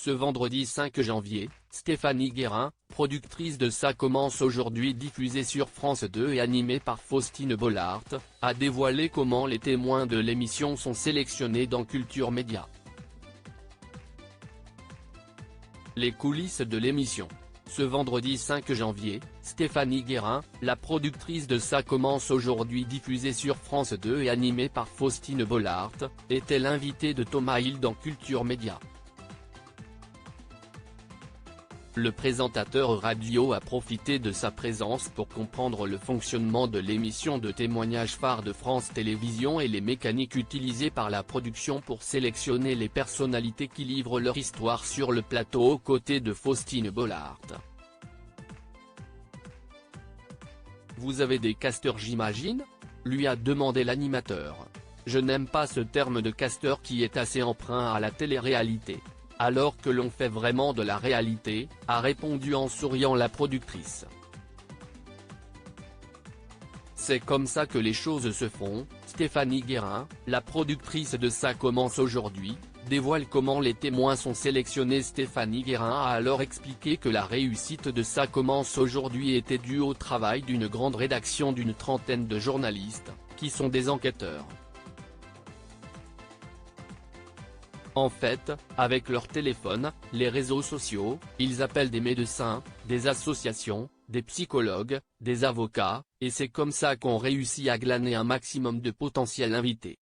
Ce vendredi 5 janvier, Stéphanie Guérin, productrice de Ça commence aujourd'hui diffusée sur France 2 et animée par Faustine Bollaert, a dévoilé comment les témoins de l'émission sont sélectionnés dans Culture Média. Les coulisses de l'émission. Ce vendredi 5 janvier, Stéphanie Guérin, la productrice de Ça commence aujourd'hui diffusée sur France 2 et animée par Faustine Bollaert, était l'invitée de Thomas Hill dans Culture Média. Le présentateur radio a profité de sa présence pour comprendre le fonctionnement de l'émission de témoignage phare de France Télévisions et les mécaniques utilisées par la production pour sélectionner les personnalités qui livrent leur histoire sur le plateau aux côtés de Faustine Bollaert. Vous avez des casteurs j'imagine ? Lui a demandé l'animateur. Je n'aime pas ce terme de casteur qui est assez emprunt à la télé-réalité. Alors que l'on fait vraiment de la réalité, a répondu en souriant la productrice. C'est comme ça que les choses se font. Stéphanie Guérin, la productrice de Ça commence aujourd'hui, dévoile comment les témoins sont sélectionnés. Stéphanie Guérin a alors expliqué que la réussite de Ça commence aujourd'hui était due au travail d'une grande rédaction d'une trentaine de journalistes, qui sont des enquêteurs. En fait, avec leur téléphone, les réseaux sociaux, ils appellent des médecins, des associations, des psychologues, des avocats, et c'est comme ça qu'on réussit à glaner un maximum de potentiels invités.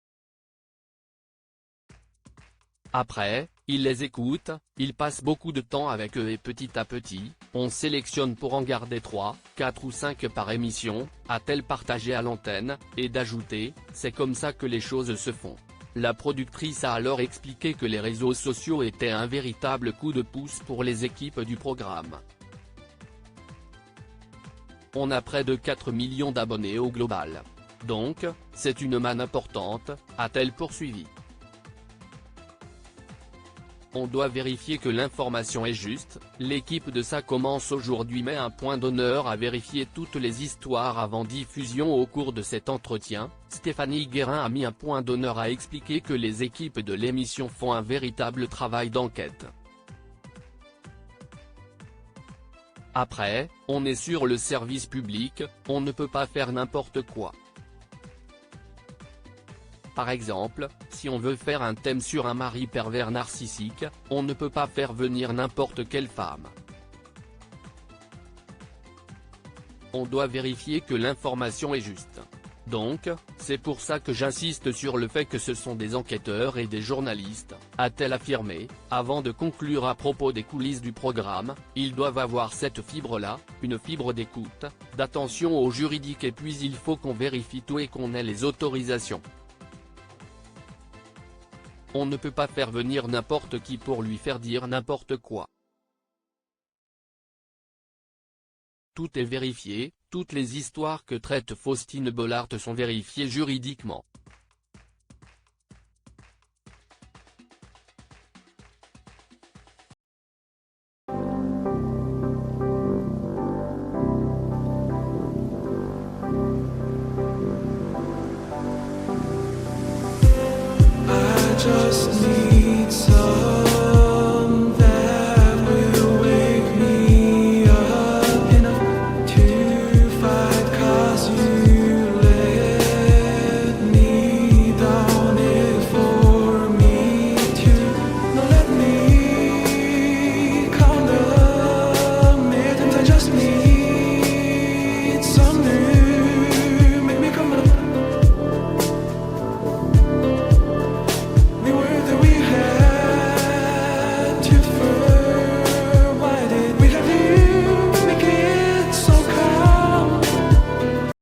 Après, ils les écoutent, ils passent beaucoup de temps avec eux et petit à petit, on sélectionne pour en garder 3, 4 ou 5 par émission, a-t-elle partagé à l'antenne, et d'ajouter, c'est comme ça que les choses se font. La productrice a alors expliqué que les réseaux sociaux étaient un véritable coup de pouce pour les équipes du programme. On a près de 4 millions d'abonnés au global. Donc, c'est une manne importante, a-t-elle poursuivi. On doit vérifier que l'information est juste, l'équipe de Ça commence aujourd'hui met un point d'honneur à vérifier toutes les histoires avant diffusion. Au cours de cet entretien, Stéphanie Guérin a mis un point d'honneur à expliquer que les équipes de l'émission font un véritable travail d'enquête. Après, on est sur le service public, on ne peut pas faire n'importe quoi. Par exemple, si on veut faire un thème sur un mari pervers narcissique, on ne peut pas faire venir n'importe quelle femme. On doit vérifier que l'information est juste. Donc, c'est pour ça que j'insiste sur le fait que ce sont des enquêteurs et des journalistes, a-t-elle affirmé. Avant de conclure à propos des coulisses du programme, ils doivent avoir cette fibre-là, une fibre d'écoute, d'attention au juridique, et puis il faut qu'on vérifie tout et qu'on ait les autorisations. On ne peut pas faire venir n'importe qui pour lui faire dire n'importe quoi. Tout est vérifié, toutes les histoires que traite Faustine Bollaert sont vérifiées juridiquement. Just